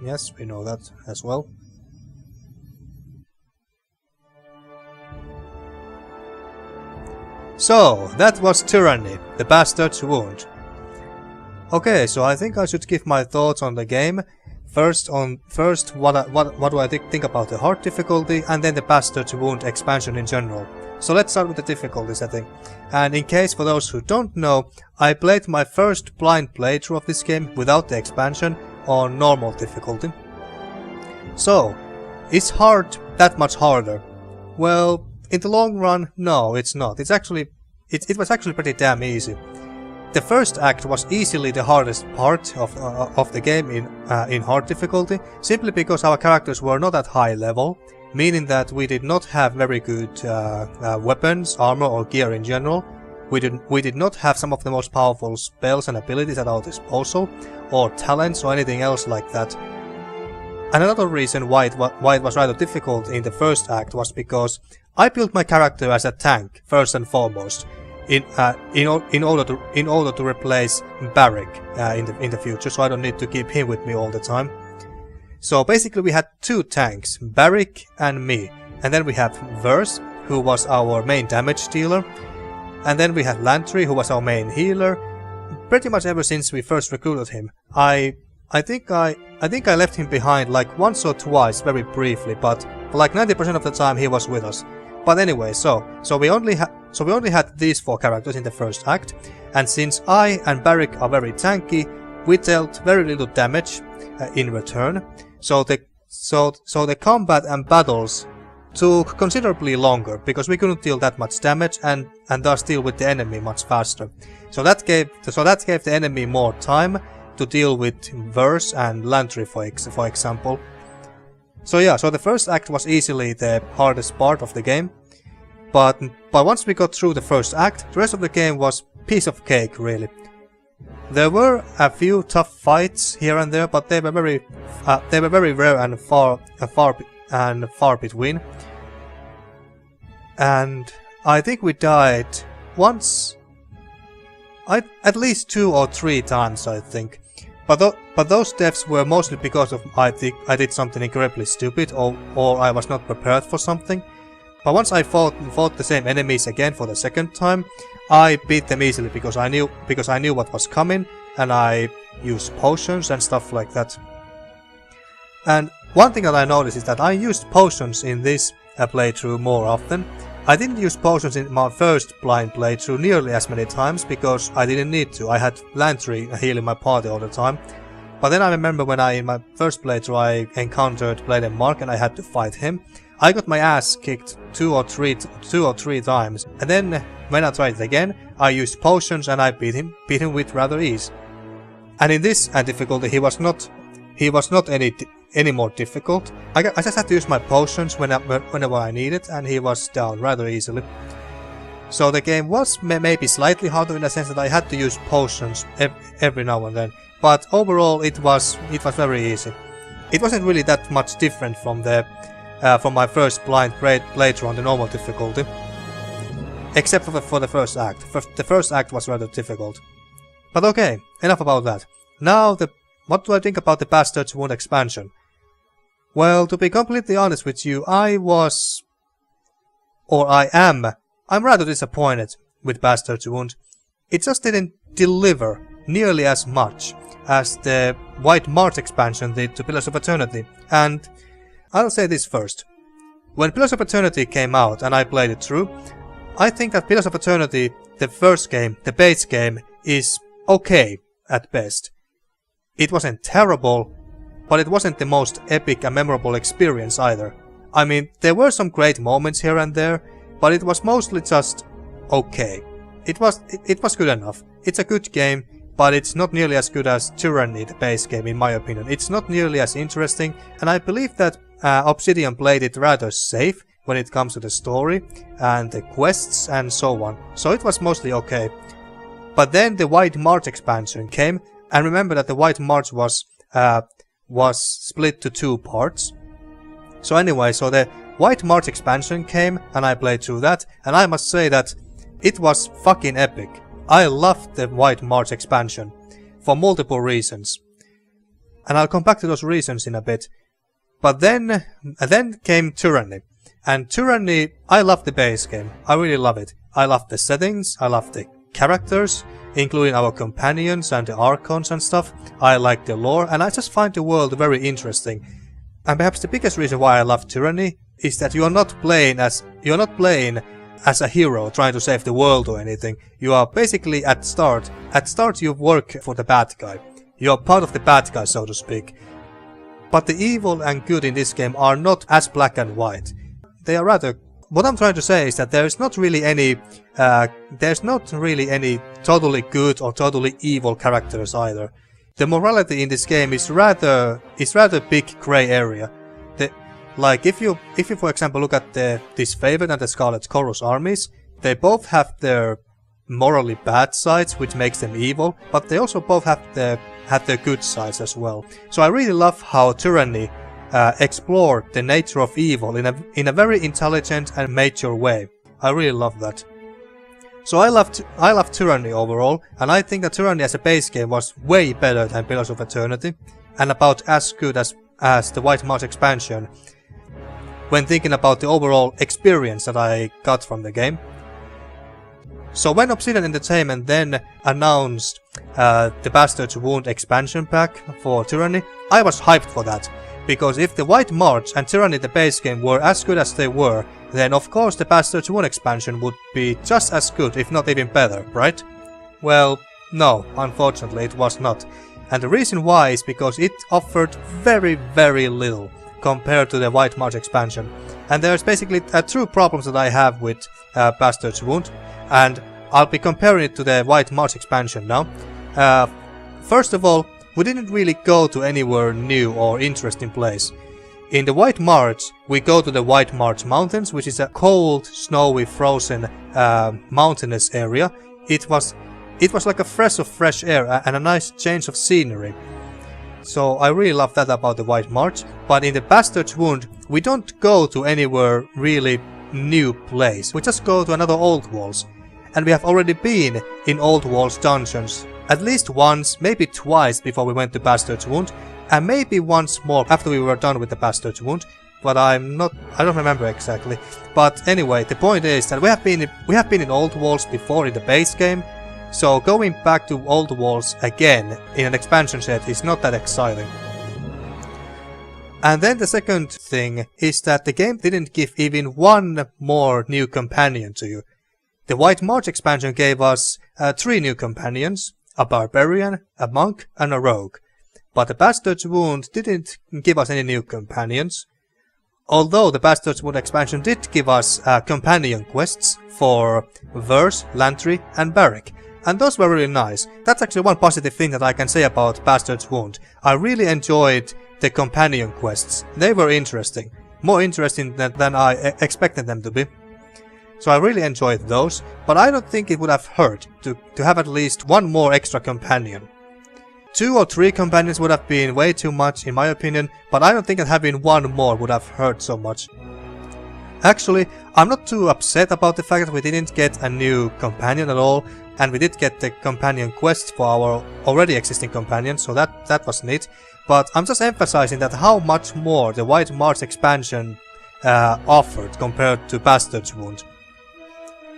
Speaker 1: Yes, we know that as well. So, that was Tyranny, the Bastard's Wound. Okay, so I think I should give my thoughts on the game. First, what do I think about the hard difficulty, and then the Bastard's Wound expansion in general. So let's start with the difficulty setting. And in case for those who don't know, I played my first blind playthrough of this game without the expansion on normal difficulty. So, is hard that much harder? Well, in the long run, no, it's not. It was actually pretty damn easy. The first act was easily the hardest part of the game in hard difficulty, simply because our characters were not at high level, meaning that we did not have very good weapons, armor or gear in general. We did not have some of the most powerful spells and abilities at our disposal, or talents or anything else like that. And another reason why it was rather difficult in the first act was because I built my character as a tank first and foremost, in order to replace Barrick in the future, so I don't need to keep him with me all the time. So basically we had two tanks, Barrick and me, and then we have Verse, who was our main damage dealer, and then we had Lantry, who was our main healer. Pretty much ever since we first recruited him, I think I left him behind like once or twice, very briefly, but for like 90% of the time he was with us. But anyway, so we only had these four characters in the first act, and since I and Barrick are very tanky, we dealt very little damage in return. So the combat and battles took considerably longer because we couldn't deal that much damage and thus deal with the enemy much faster. So that gave the enemy more time to deal with Verse and Lantry, for example. So yeah, so the first act was easily the hardest part of the game, but once we got through the first act, the rest of the game was piece of cake, really. There were a few tough fights here and there, but they were very rare and far between. And I think we died once, at least 2 or 3 times, I think. But those deaths were mostly because of I did something incredibly stupid, or I was not prepared for something. But once I fought the same enemies again for the second time, I beat them easily because I knew what was coming, and I used potions and stuff like that. And one thing that I noticed is that I used potions in this playthrough more often. I didn't use potions in my first blind playthrough nearly as many times because I didn't need to. I had Lantry healing my party all the time. But then I remember when in my first playthrough I encountered Blade & Mark and I had to fight him. I got my ass kicked 2 or 3 times, and then when I tried it again, I used potions and I beat him with rather ease. And in this difficulty, he was not any more difficult. I just had to use my potions whenever I needed, and he was down rather easily. So the game was maybe slightly harder in the sense that I had to use potions every now and then, but overall it was very easy. It wasn't really that much different from my first blind playthrough on the normal difficulty, except for the first act. The first act was rather difficult. But okay, enough about that. Now what do I think about the Bastard's Wound expansion? Well, to be completely honest with you, I'm rather disappointed with Bastard's Wound. It just didn't deliver nearly as much as the White March expansion did to Pillars of Eternity. And I'll say this first. When Pillars of Eternity came out and I played it through, I think that Pillars of Eternity, the first game, the base game, is okay at best. It wasn't terrible, but it wasn't the most epic and memorable experience either. I mean, there were some great moments here and there, but it was mostly just okay. It was good enough. It's a good game, but it's not nearly as good as Tyranny, the base game, in my opinion. It's not nearly as interesting, and I believe that Obsidian played it rather safe when it comes to the story and the quests and so on. So it was mostly okay. But then the White March expansion came, and remember that the White March was split to 2 parts. So anyway, so the White March expansion came, and I played through that, and I must say that it was fucking epic. I loved the White March expansion for multiple reasons, and I'll come back to those reasons in a bit. But then came Tyranny, and Tyranny, I love the base game. I really love it. I love the settings, I love the characters, including our companions and the Archons and stuff. I like the lore, and I just find the world very interesting. And perhaps the biggest reason why I love Tyranny is that you're not playing as a hero trying to save the world or anything. You are basically at start you work for the bad guy. You are part of the bad guy, so to speak. But the evil and good in this game are not as black and white. They are rather... What I'm trying to say is that there's not really any totally good or totally evil characters either. The morality in this game is rather big grey area. Like if you for example look at the Disfavored and the Scarlet Chorus armies, they both have their morally bad sides, which makes them evil, but they also both have their good sides as well. So I really love how Tyranny explored the nature of evil in a very intelligent and mature way. I really love that. So I love Tyranny overall, and I think that Tyranny as a base game was way better than Pillars of Eternity, and about as good as the White March expansion, when thinking about the overall experience that I got from the game. So when Obsidian Entertainment then announced the Bastard's Wound expansion pack for Tyranny, I was hyped for that, because if the White March and Tyranny the base game were as good as they were, then of course the Bastard's Wound expansion would be just as good, if not even better, right? Well, no, unfortunately it was not. And the reason why is because it offered very, very little compared to the White March expansion. And there's basically two problems that I have with Bastard's Wound, and I'll be comparing it to the White March expansion now. First of all, we didn't really go to anywhere new or interesting place. In the White March, we go to the White March Mountains, which is a cold, snowy, frozen mountainous area. It was like a breath of fresh air and a nice change of scenery. So I really love that about the White March. But in the Bastard's Wound, we don't go to anywhere really new place. We just go to another Old Walls. And we have already been in Old Walls dungeons at least once, maybe twice before we went to Bastard's Wound, and maybe once more after we were done with the Bastard's Wound, but I don't remember exactly. But anyway, the point is that we have been in Old Walls before in the base game, so going back to Old Walls again in an expansion set is not that exciting. And then the second thing is that the game didn't give even one more new companion to you. The White March expansion gave us 3 new companions, a barbarian, a monk and a rogue. But the Bastard's Wound didn't give us any new companions. Although the Bastard's Wound expansion did give us companion quests for Verse, Lantry and Barrack. And those were really nice. That's actually one positive thing that I can say about Bastard's Wound. I really enjoyed the companion quests. They were interesting. More interesting than I expected them to be. So I really enjoyed those, but I don't think it would have hurt to have at least one more extra companion. 2 or 3 companions would have been way too much in my opinion, but I don't think that having one more would have hurt so much. Actually, I'm not too upset about the fact that we didn't get a new companion at all, and we did get the companion quest for our already existing companion, so that was neat. But I'm just emphasizing that how much more the White March expansion offered compared to Bastard's Wound.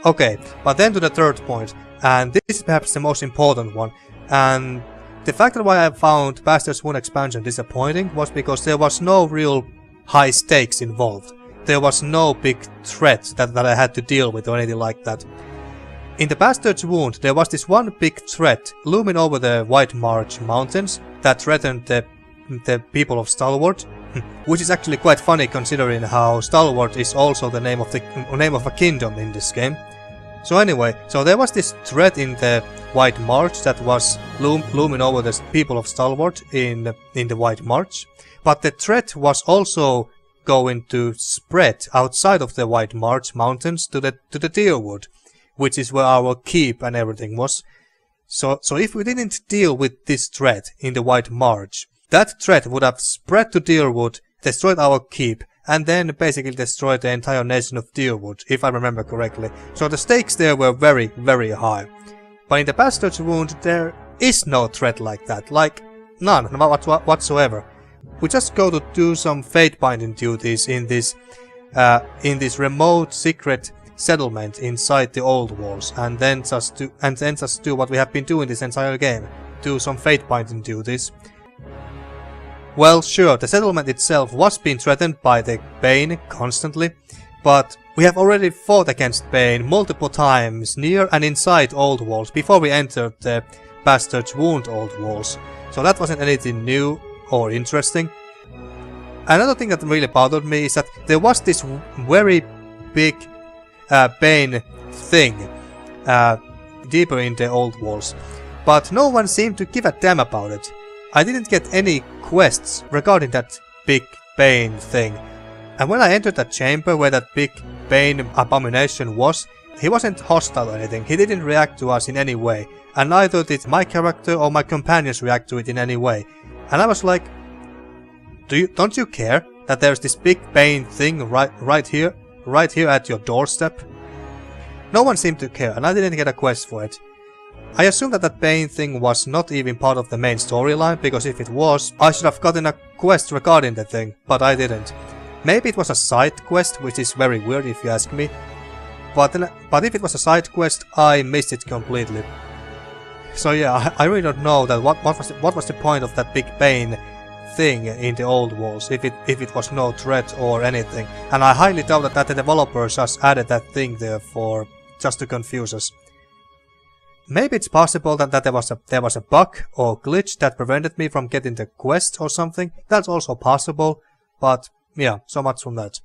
Speaker 1: Okay, but then to the third point, and this is perhaps the most important one, and the fact that why I found Bastard's Wound expansion disappointing was because there was no real high stakes involved. There was no big threat that I had to deal with or anything like that. In the Bastard's Wound there was this one big threat looming over the White March Mountains that threatened the people of Stalwart, which is actually quite funny considering how Stalwart is also the name of a kingdom in this game. So anyway, so there was this threat in the White March that was looming over the people of Stalwart in the White March, but the threat was also going to spread outside of the White March Mountains to the Deerwood, which is where our keep and everything was. So if we didn't deal with this threat in the White March, that threat would have spread to Deerwood, destroyed our keep, and then basically destroyed the entire nation of Deerwood, if I remember correctly. So the stakes there were very, very high. But in the Bastard's Wound there is no threat like that, like none whatsoever. We just go to do some fate binding duties in this remote secret settlement inside the Old Walls, and then just do what we have been doing this entire game, do some fate binding duties. Well, sure, the settlement itself was being threatened by the Bane constantly, but we have already fought against Bane multiple times near and inside Old Walls before we entered the Bastard's Wound Old Walls, so that wasn't anything new or interesting. Another thing that really bothered me is that there was this very big Bane thing deeper in the Old Walls, but no one seemed to give a damn about it. I didn't get any quests regarding that big Bane thing. And when I entered that chamber where that big Bane abomination was, he wasn't hostile or anything, he didn't react to us in any way, and neither did my character or my companions react to it in any way. And I was like, don't you care that there's this big Bane thing right here at your doorstep? No one seemed to care, and I didn't get a quest for it. I assume that that Bane thing was not even part of the main storyline, because if it was, I should have gotten a quest regarding the thing, but I didn't. Maybe it was a side quest, which is very weird if you ask me. But if it was a side quest, I missed it completely. So yeah, I really don't know that what was the point of that big Bane thing in the Old Walls, if it was no threat or anything. And I highly doubt that the developers just added that thing there just to confuse us. Maybe it's possible that there was a bug or glitch that prevented me from getting the quest or something. That's also possible, but yeah, so much from that.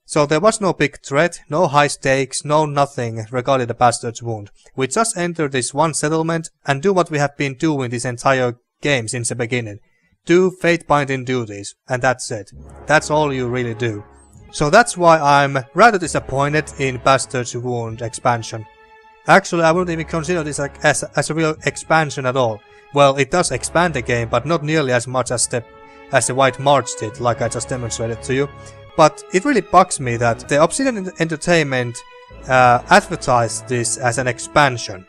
Speaker 1: So there was no big threat, no high stakes, no nothing regarding the Bastard's Wound. We just enter this one settlement and do what we have been doing this entire game since the beginning. Do fate-binding duties, and that's it. That's all you really do. So that's why I'm rather disappointed in Bastard's Wound expansion. Actually, I wouldn't even consider this as a real expansion at all. Well, it does expand the game, but not nearly as much as the White March did, like I just demonstrated to you. But it really bugs me that the Obsidian Entertainment advertised this as an expansion.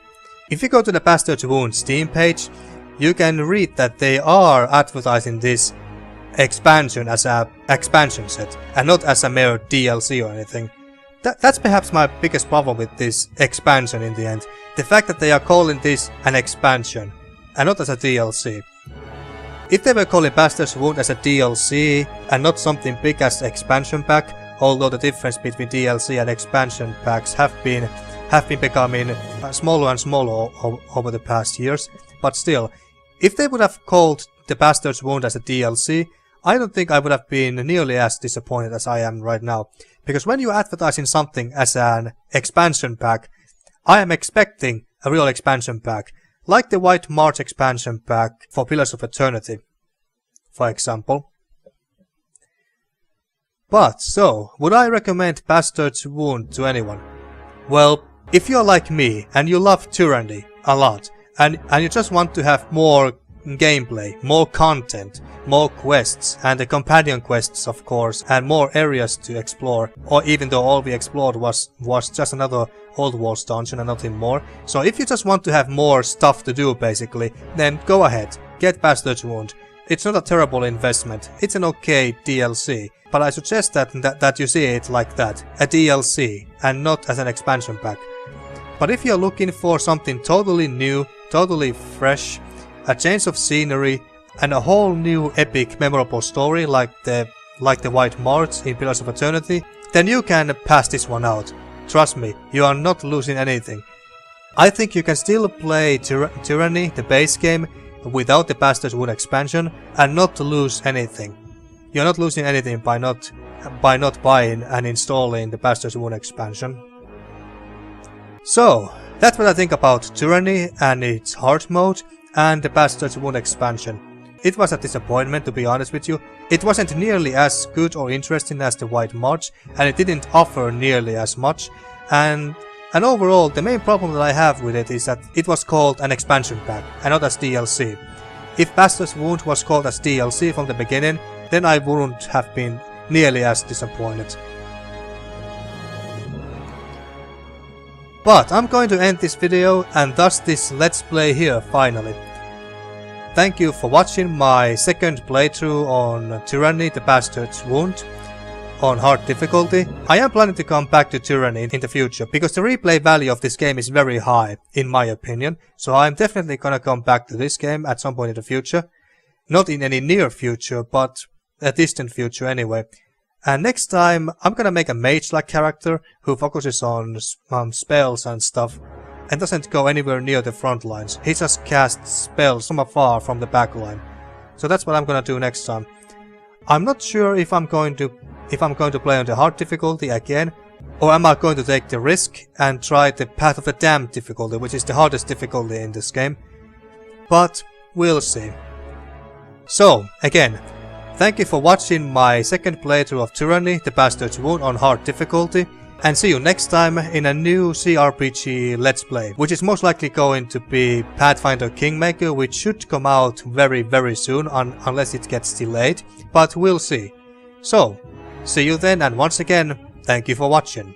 Speaker 1: If you go to the Bastard's Wound Steam page, you can read that they are advertising this expansion as an expansion set, and not as a mere DLC or anything. That's perhaps my biggest problem with this expansion in the end. The fact that they are calling this an expansion, and not as a DLC. If they were calling Bastard's Wound as a DLC, and not something big as expansion pack, although the difference between DLC and expansion packs have been becoming smaller and smaller over the past years, but still, if they would have called the Bastard's Wound as a DLC, I don't think I would have been nearly as disappointed as I am right now. Because when you advertise something as an expansion pack, I am expecting a real expansion pack, like the White March expansion pack for Pillars of Eternity, for example. But so, would I recommend Bastard's Wound to anyone? Well, if you're like me and you love Tyranny a lot, and you just want to have more gameplay, more content, more quests, and the companion quests of course, and more areas to explore, or even though all we explored was just another Old Walls dungeon and nothing more. So if you just want to have more stuff to do basically, then go ahead, get Bastard's Wound. It's not a terrible investment, it's an okay DLC, but I suggest that you see it like that, a DLC, and not as an expansion pack. But if you're looking for something totally new, totally fresh, a change of scenery, and a whole new epic memorable story like the White March in Pillars of Eternity, then you can pass this one out. Trust me, you are not losing anything. I think you can still play Tyranny, the base game, without the Bastard's Wound expansion, and not lose anything. You're not losing anything by not buying and installing the Bastard's Wound expansion. So, that's what I think about Tyranny and its hard mode, and the Bastard's Wound expansion. It was a disappointment, to be honest with you. It wasn't nearly as good or interesting as the White March, and it didn't offer nearly as much, and overall the main problem that I have with it is that it was called an expansion pack, and not as DLC. If Bastard's Wound was called as DLC from the beginning, then I wouldn't have been nearly as disappointed. But I'm going to end this video, and thus this Let's Play here finally. Thank you for watching my second playthrough on Tyranny the Bastard's Wound on hard difficulty. I am planning to come back to Tyranny in the future, because the replay value of this game is very high, in my opinion, so I'm definitely gonna come back to this game at some point in the future. Not in any near future, but a distant future anyway. And next time I'm gonna make a mage-like character who focuses on spells and stuff and doesn't go anywhere near the front lines. He just casts spells from afar from the back line. So that's what I'm gonna do next time. I'm not sure if I'm going to play on the hard difficulty again, or am I going to take the risk and try the Path of the Damned difficulty, which is the hardest difficulty in this game. But we'll see. So, again, thank you for watching my second playthrough of Tyranny, the Bastard's Wound on hard difficulty, and see you next time in a new CRPG Let's Play, which is most likely going to be Pathfinder Kingmaker, which should come out very soon, unless it gets delayed, but we'll see. So, see you then, and once again, thank you for watching.